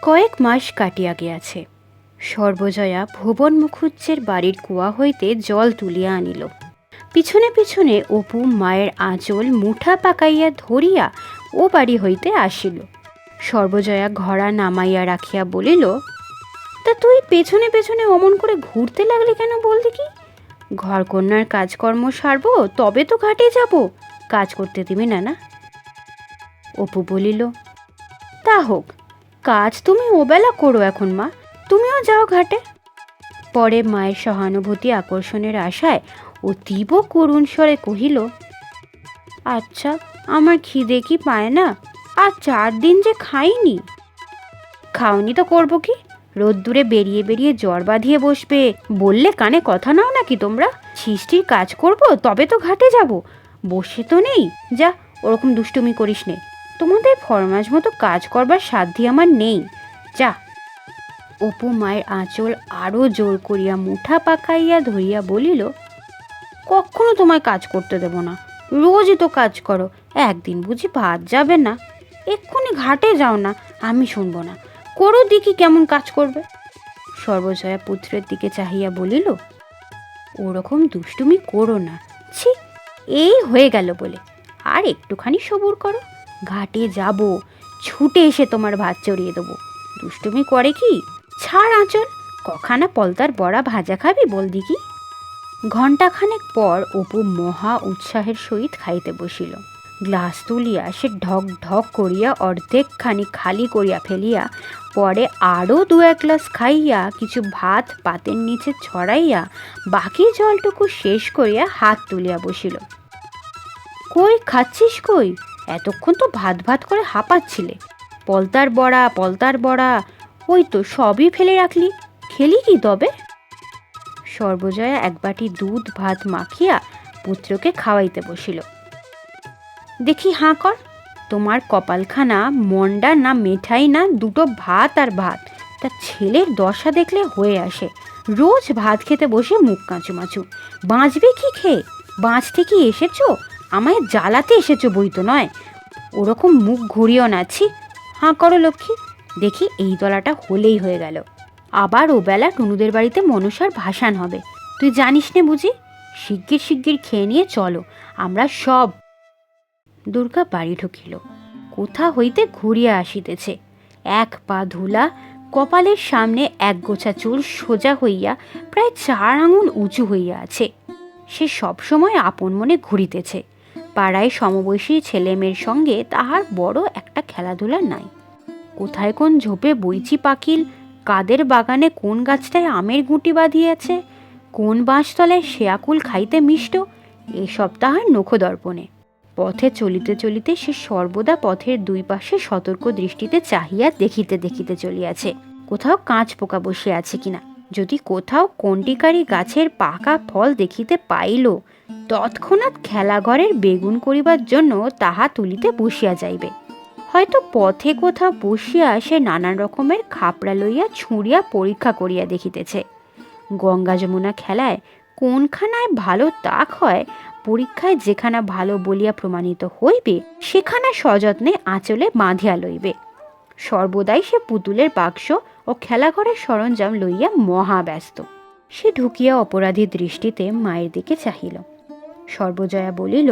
কয়েক মাস কাটিয়া গিয়াছে। সর্বজয়া ভুবন মুখুজ্জের বাড়ির কুয়া হইতে জল তুলিয়া আনিল। পিছনে পিছনে অপু মায়ের আঁচল মুঠা পাকাইয়া ধরিয়া ও বাড়ি হইতে আসিল। সর্বজয়া ঘড়া নামাইয়া রাখিয়া বলিল, তা তুই পেছনে পেছনে অমন করে ঘুরতে লাগলি কেন বল দেখি? ঘরকন্যার কাজকর্ম সারব তবে তো ঘাটে যাব, কাজ করতে দিবি না না? অপু বলিল, তা হোক, কাজ তুমি ওবেলা করো এখন মা, তুমিও যাও ঘাটে। পরে মায়ের সহানুভূতি আকর্ষণের আশায় অতীব করুণ স্বরে কহিল, আচ্ছা, আমার খিদে কি পায় না? আর 4 দিন যে খাইনি। খাওনি তো করবো কি? রোদ্দুরে বেরিয়ে বেরিয়ে জ্বর বাঁধিয়ে বসবে, বললে কানে কথা নাও নাকি তোমরা? সৃষ্টির কাজ করব তবে তো ঘাটে যাব, বসে তো নেই। যা, ওরকম দুষ্টুমি করিস নে, তোমাদের ফরমাস মতো কাজ করবার সাধ্যি আমার নেই, যা। অপু মায়ের আঁচল আরো জোর করিয়া মুঠা পাকাইয়া ধরিয়া বলিল, কখনো তোমায় কাজ করতে দেব না, রোজই তো কাজ করো, একদিন বুঝি ভাত যাবে না? এক্ষুনি ঘাটে যাও না, আমি শুনবো না, করো দেখি কেমন কাজ করবে। সর্বজয়া পুত্রের দিকে চাহিয়া বলিল, ওরকম দুষ্টুমি করো না, ছি, এই হয়ে গেল বলে, আর একটুখানি সবুর করো, ঘাটে যাব, ছুটে এসে তোমার ভাত চড়িয়ে দেবো। দুষ্টুমি করে কি? ছাড় আঁচল, কখানা পলতার বড়া ভাজা খাবি বল দিকি? ঘণ্টাখানেক পর অপু মহা উৎসাহের সহিত খাইতে বসিল। গ্লাস তুলিয়া সে ঢক ঢক করিয়া অর্ধেকখানি খালি করিয়া ফেলিয়া পরে আরও 2-1 গ্লাস খাইয়া কিছু ভাত পাতের নিচে ছড়াইয়া বাকি জলটুকু শেষ করিয়া হাত তুলিয়া বসিল। কই খাচ্ছিস কই? এতক্ষণ তো ভাত ভাত করে হাঁপাচ্ছিলে। পলতার বড়া, পলতার বড়া, ওই তো সবই ফেলে রাখলি, খেলি কি তবে? সর্বজয়া 1 বাটি দুধ ভাত মাখিয়া পুত্রকে খাওয়াইতে বসিল। দেখি হাঁ কর, তোমার কপালখানা মন্ডা না মেঠাই না, দুটো ভাত আর ভাত। তা ছেলের দশা দেখলে হয়ে আসে, রোজ ভাত খেতে বসে মুখ কাঁচুমাচু। বাঁচবে কি খেয়ে? বাঁচতে কি এসেছো? আমায় জ্বালাতে এসেছো বই তো নয়। ওরকম মুখ ঘুরিও নাছি। হাঁ করো লক্ষ্মী, দেখি এই তলাটা হলেই হয়ে গেল। আবার ওবেলা টুনুদের বাড়িতে মনসার ভাসান হবে, তুই জানিস নে বুঝি? শিগগির শিগগির খেয়ে নিয়ে চলো, আমরা সব। দুর্গা বাড়ি ঢুকিল, কোথা হইতে ঘুরিয়া আসিতেছে। 1 পা ধুলা, কপালের সামনে 1 গোছা চুল সোজা হইয়া প্রায় 4 আঙুল উঁচু হইয়া আছে। সে সবসময় আপন মনে ঘুরিতেছে। পাড়ায় সমবয়সী ছেলেমেয়ের সঙ্গে তাহার বড় একটা খেলাধুলা নাই। কোথায় কোন ঝোপে বইচি পাকিল, কাদের বাগানে কোন গাছটায় আমের গুঁটি বাঁধিয়াছে, কোন বাঁশতলায় শেয়াকুল খাইতে মিষ্ট, এসব তাহার নখদর্পণে। পথে চলিতে চলিতে সে সর্বদা পথের 2 পাশে সতর্ক দৃষ্টিতে চাহিয়া দেখিতে দেখিতে চলিয়াছে, কোথাও কাঁচ পোকা বসে আছে কিনা। যদি কোথাও কণ্টিকারী গাছের পাকা ফল দেখিতে পাইল, তৎক্ষণাৎ খেলাঘরের বেগুন করিবার জন্য তাহা তুলিতে বসিয়া যাইবে। হয়তো পথে কোথাও বসিয়া সে নানান রকমের খাপড়া লইয়া ছুঁড়িয়া পরীক্ষা করিয়া দেখিতেছে। গঙ্গা যমুনা খেলায় কোনখানায় ভালো তাক হয়, পরীক্ষায় যেখানা ভালো বলিয়া প্রমাণিত হইবে, সেখানা সযত্নে আঁচলে বাঁধিয়া লইবে। সর্বদাই সে পুতুলের বাক্স ও খেলাঘরের সরঞ্জাম লইয়া মহাব্যস্ত। সে ঢুকিয়া অপরাধী দৃষ্টিতে মায়ের দিকে চাহিল। সর্বজয়া বলিল,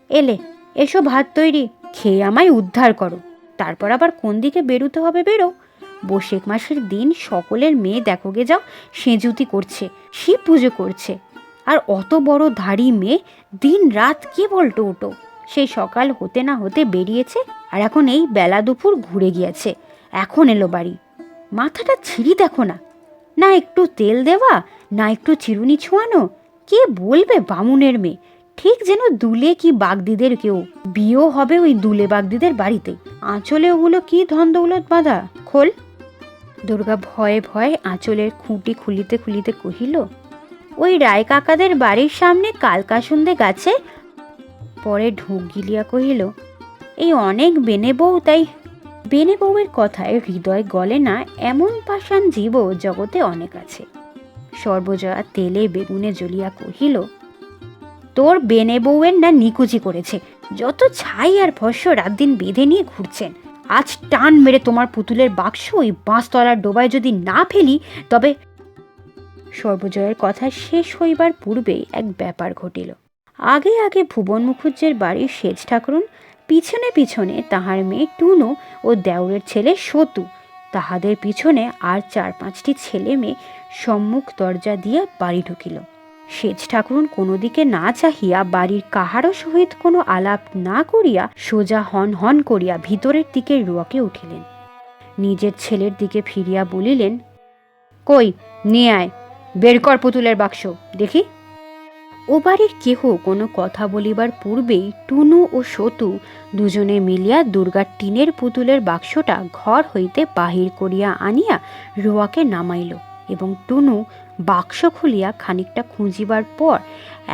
এলে, এসো ভাত তৈরি, খেয়ে আমায় উদ্ধার করো, তারপর আবার কোন দিকে বেরুতে হবে বেরো। বৈশাখ মাসের দিন সকলের মেয়ে দেখোগে যাও সেজুতি করছে, শিব পুজো করছে, আর অত বড় ধাড়ি মেয়ে দিন রাত কেবল টোটো। সেই সকাল হতে না হতে বেরিয়েছে, আর এখন এই বেলা দুপুর ঘুরে গিয়েছে, এখন এলো বাড়ি। মাথাটা ছিঁড়ি দেখো না, না একটু তেল দেওয়া, না একটু চিরুনি ছোঁয়ানো। কে বলবে বামুনের মেয়ে, ঠিক যেন দুলে কি বাগদিদের কেউ। বিয়েও হবে ওই দুলে বাগদিদের বাড়িতেই। আঁচলে ওগুলো কি ধন দৌলত বাঁধা, খোল। দুর্গা ভয়ে ভয়ে আঁচলের খুঁটি খুলিতে খুলিতে কহিল, ওই রায় কাকাদের বাড়ির সামনে কালকাসুন্দে গাছে। পরে ঢোক গিলিয়া কহিল, এই অনেক বেনে বউ, তাই। বেনে বউয়ের কথায় হৃদয় গলে না এমন পাষাণ জীব জগতে অনেক আছে। সর্বজয়া তেলে বেগুনে জ্বলিয়া কহিল, তোর বেনে বউয়ের না নিকুচি করেছে, যত ছাই আর ভস্য রাত দিন বেঁধে নিয়ে ঘুরছেন, আজ টান মেরে তোমার পুতুলের বাক্স ওই বাঁশতলার ডোবায় যদি না ফেলি তবে। সর্বজয়ের কথা শেষ হইবার পূর্বেই এক ব্যাপার ঘটিল। আগে আগে ভুবন মুখুজ্জের বাড়ির সেজ ঠাকুরুন, পিছনে পিছনে তাহার মেয়ে টুনু ও দেওরের ছেলে সতু, তাহাদের পিছনে আর 4-5টি ছেলে মেয়ে সম্মুখ দরজা দিয়া বাড়ি ঢুকিল। সেজ ঠাকুরুন কোনো দিকে না চাহিয়া, বাড়ির কাহারও সহিত কোনো আলাপ না করিয়া সোজা হন হন করিয়া ভিতরের দিকে রোয়াকে উঠিলেন। নিজের ছেলের দিকে ফিরিয়া বলিলেন, কই নিয়ে আয়, বের কর পুতুলের বাক্স দেখি। ও বাড়ির কেহ কোনো কথা বলিবার পূর্বেই টুনু ও সতু দুজনে মিলিয়া দুর্গার টিনের পুতুলের বাক্সটা ঘর হইতে বাহির করিয়া আনিয়া রোয়াকে নামাইল, এবং টুনু বাক্স খুলিয়া খানিকটা খুঁজিবার পর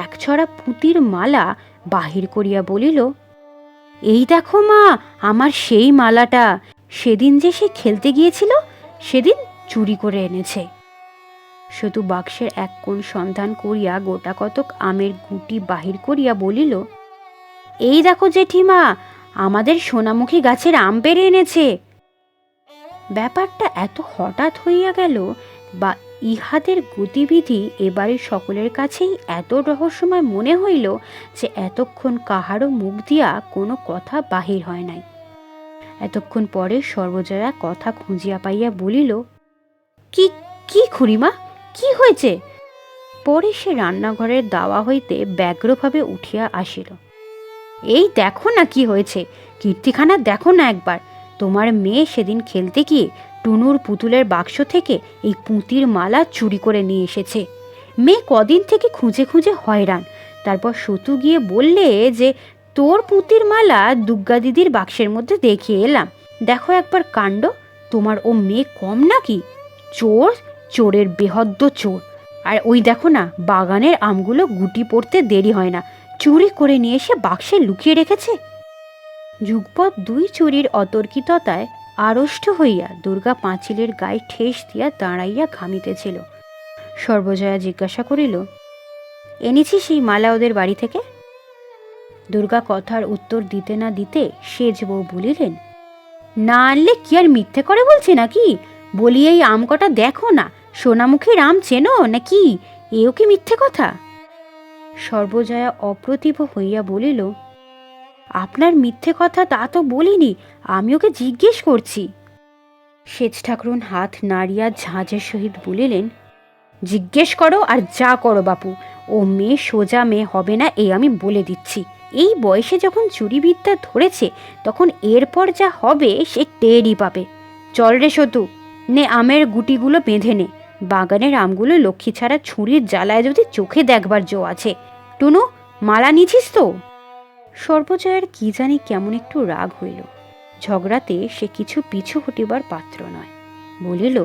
একছড়া পুঁতির মালা বাহির করিয়া বলিল, এই দেখো মা, আমার সেই মালাটা, সেদিন যে সে খেলতে গিয়েছিল সেদিন চুরি করে এনেছে। সতু বাক্সের এক কোণ সন্ধান করিয়া গোটা কতক আমের গুটি বাহির করিয়া বলিল, এই দেখো জেঠিমা, আমাদের সোনামুখী গাছের আম পেড়ে এনেছে। ব্যাপারটা এত হঠাৎ হইয়া গেল, বা ইহাদের গতিবিধি এবারে সকলের কাছেই এত রহস্যময় মনে হইল যে এতক্ষণ কাহারও মুখ দিয়া কোনো কথা বাহির হয় নাই। এতক্ষণ পরে সর্বজয়া কথা খুঁজিয়া পাইয়া বলিল, কি কি খুড়িমা, কি হয়েছে? পরে সে রান্নাঘরের দাওয়া হইতে ব্যগ্রভাবে উঠিয়া আসিল। এই দেখো না কি হয়েছে, কীর্তিখানা দেখো না একবার, তোমার মেয়ে সেদিন খেলতে গিয়ে টুনুর পুতুলের বাক্স থেকে এই পুঁতির মালা চুরি করে নিয়ে এসেছে। মেয়ে কদিন থেকে খুঁজে খুঁজে হয়রান, তারপর সতু গিয়ে বললে যে তোর পুঁতির মালা দুর্গা দিদির বাক্সের মধ্যে দেখিয়ে এলাম, দেখো একবার কাণ্ড, তোমার ও মেয়ে কম নাকি? চোর, চোরের বেহদ্দ চোর। আর ওই দেখো না, বাগানের আমগুলো গুটি পড়তে দেরি হয় না, চুরি করে নিয়ে এসে বাক্সে লুকিয়ে রেখেছে। যুগপৎ 2 চুরির অতর্কিততায় আড়ষ্ট হইয়া দুর্গা পাঁচিলের গায়ে ঠেস দিয়া দাঁড়াইয়া ঘামিতেছিল। সর্বজয়া জিজ্ঞাসা করিল, এনেছি সেই মালা ওদের বাড়ি থেকে? দুর্গা কথার উত্তর দিতে না দিতে সেজ বউ বলিলেন, না আনলে কি আর মিথ্যে করে বলছে নাকি? বলি এই আম কটা দেখো না, সোনামুখীর আম চেনো নাকি? এও কি মিথ্যে কথা? সর্বজয়া অপ্রতিভ হইয়া বলিল, আপনার মিথ্যে কথা তা তো বলিনি, আমি ওকে জিজ্ঞেস করছি। সেজ ঠাকুরুন হাত নাড়িয়া ঝাঁঝের সহিত বলিলেন, জিজ্ঞেস করো আর যা করো বাপু, ও মেয়ে সোজা মেয়ে হবে না, এই আমি বলে দিচ্ছি। এই বয়সে যখন চুরিবিদ্যা ধরেছে তখন এরপর যা হবে সে টেরই পাবে। চল রে সতু, নে আমের গুটিগুলো বেঁধে নে, বাগানের আমগুলো লক্ষ্মী ছাড়া ছুরির জ্বালায় যদি চোখে দেখবার জো আছে। টুনু, মালা নিছিস তো? সর্বজয়ের কি জানি কেমন একটু রাগ হইল, ঝগড়াতে সে কিছু পিছু হটিবার পাত্র নয়। বলিল,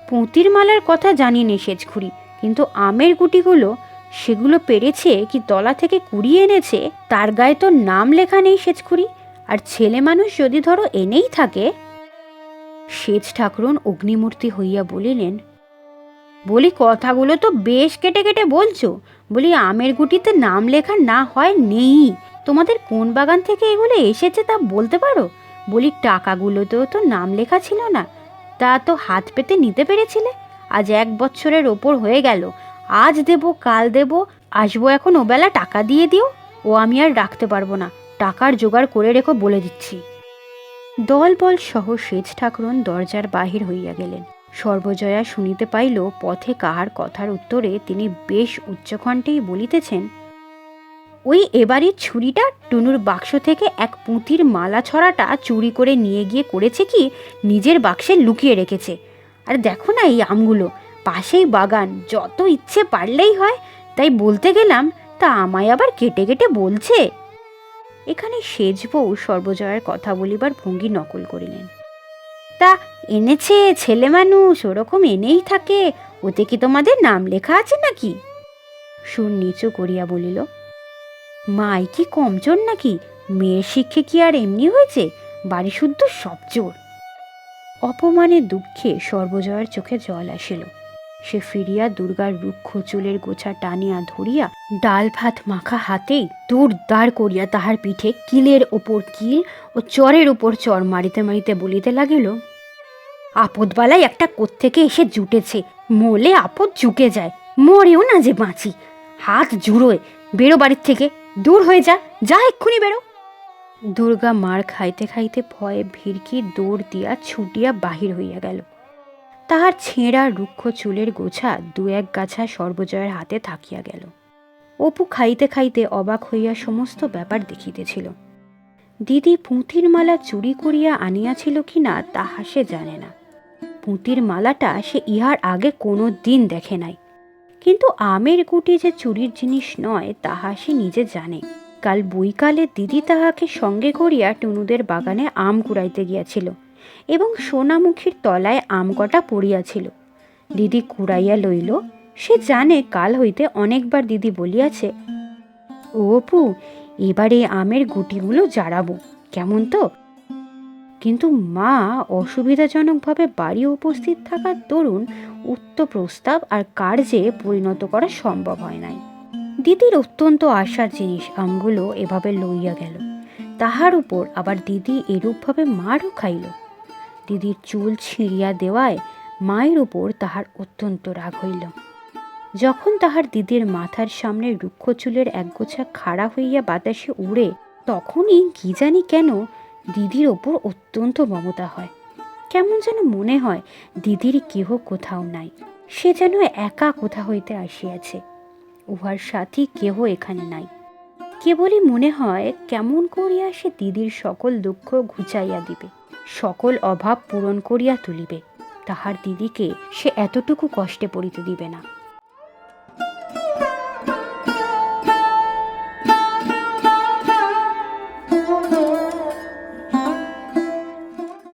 পুঁতির মালার কথা জানি নে সেজখুড়ি, কিন্তু আমের গুটিগুলো, সেগুলো পেরেছে কি তলা থেকে কুড়িয়ে এনেছে তার গায়ে তো নাম লেখা নেই সেজখুড়ি। আর ছেলে মানুষ যদি ধরো এনেই থাকে। সেজ ঠাকুরন অগ্নিমূর্তি হইয়া বলিলেন, বলি কথাগুলো তো বেশ কেটে কেটে বলছো, বলি আমের গুটিতে নাম লেখা না হয় নেই, তোমাদের কোন বাগান থেকে এগুলো এসেছে তা বলতে পারো? বলি টাকাগুলোতেও তো নাম লেখা ছিল না, তা তো হাত পেতে নিতে পেরেছিলে। আজ 1 বছরের ওপর হয়ে গেল, আজ দেব কাল দেব, আসবো এখন ওবেলা টাকা দিয়ে দিও, ও আমি আর রাখতে পারবো না, টাকার জোগাড় করে রেখো বলে দিচ্ছি। দলবল সহ সেজ ঠাকুরন দরজার বাহির হইয়া গেলেন। সর্বজয়া শুনিতে পাইল পথে কাহার কথার উত্তরে তিনি বেশ উচ্চকণ্ঠেই বলিতেছেন, ওই এবারের ছুরিটা টুনুর বাক্স থেকে এক পুঁতির মালা ছড়াটা চুরি করে নিয়ে গিয়ে করেছে কি নিজের বাক্সে লুকিয়ে রেখেছে। আর দেখো না এই আমগুলো, পাশেই বাগান, যত ইচ্ছে পারলেই হয়, তাই বলতে গেলাম, তা আমায় আবার কেটে কেটে বলছে। এখানে সেজ বউ সর্বজয়ার কথা বলিবার ভঙ্গি নকল করিলেন। তা এনেছে ছেলে মানুষ, ওরকম এনেই থাকে, ওতে কি তোমাদের নাম লেখা আছে নাকি? সুর নিচু করিয়া বলিল, মাই কি কম চোর নাকি? মেয়ের শিক্ষে কি আর এমনি হয়েছে? বাড়ি শুদ্ধ সব চোর। অপমানে দুঃখে সর্বজয়ার চোখে জল আসিল। সে ফিরিয়া দুর্গার রুক্ষ চুলের গোছা টানিয়া ধরিয়া ডাল ভাত মাখা হাতেই দৌড় দাঁড় করিয়া তাহার পিঠে কিলের ওপর কিল ও চরের ওপর চর মারিতে মারিতে বলিতে লাগিল, আপদবালাই একটা কোত্থেকে এসে জুটেছে, মোলে আপদ ঝুঁকে যায়, মরেও না যে বাঁচি, হাত জুড়োয়, বেরো বাড়ির থেকে, দূর হয়ে যা, যা এক্ষুনি বেরো। দুর্গা মার খাইতে খাইতে ভয়ে ভিড়কি দৌড় দিয়া ছুটিয়া বাহির হইয়া গেল। তাহার ছেঁড়া রুক্ষ চুলের গোছা দু এক গাছা সর্বজয়ের হাতে থাকিয়া গেল। অপু খাইতে খাইতে অবাক হইয়া সমস্ত ব্যাপার দেখিতেছিল। দিদি পুঁতির মালা চুরি করিয়া আনিয়াছিল কিনা তাহা সে জানে না। পুঁতির মালাটা সে ইহার আগে কোনো দিন দেখে নাই, কিন্তু আমের গুটি যে চুরির জিনিস নয় তাহা সে নিজে জানে। কাল বৈকালে দিদি তাহাকে সঙ্গে করিয়া টুনুদের বাগানে আম কুড়াইতে গিয়াছিল এবং সোনামুখীর তলায় আম কটা পড়িয়াছিল। দিদি কুড়াইয়া লইল। সে জানে কাল হইতে অনেকবার দিদি বলিয়াছে, ও অপু, এবারে আমের গুটিগুলো জারাবো, কেমন তো? কিন্তু মা অসুবিধাজনকভাবে বাড়ি উপস্থিত থাকার দরুন উক্ত প্রস্তাব আর কার্যে পরিণত করা সম্ভব হয় নাই। দিদির অত্যন্ত আশার জিনিস আমগুলো এভাবে লইয়া গেল, তাহার উপর আবার দিদি এরূপভাবে মারও খাইল। দিদির চুল ছিঁড়িয়া দেওয়ায় মায়ের উপর তাহার অত্যন্ত রাগ হইল। যখন তাহার দিদির মাথার সামনে রুক্ষ চুলের একগোছা খাড়া হইয়া বাতাসে উড়ে, তখনই কি জানি কেন দিদির ওপর অত্যন্ত মমতা হয়। কেমন যেন মনে হয় দিদির কেহ কোথাও নাই, সে যেন একা কোথা হইতে আসিয়াছে, উহার সাথী কেহ এখানে নাই। কেবলই মনে হয় কেমন করিয়া সে দিদির সকল দুঃখ ঘুচাইয়া দিবে, সকল অভাব পূরণ করিয়া তুলিবে, তাহার দিদিকে সে এতটুকু কষ্টে পড়িতে দিবে না।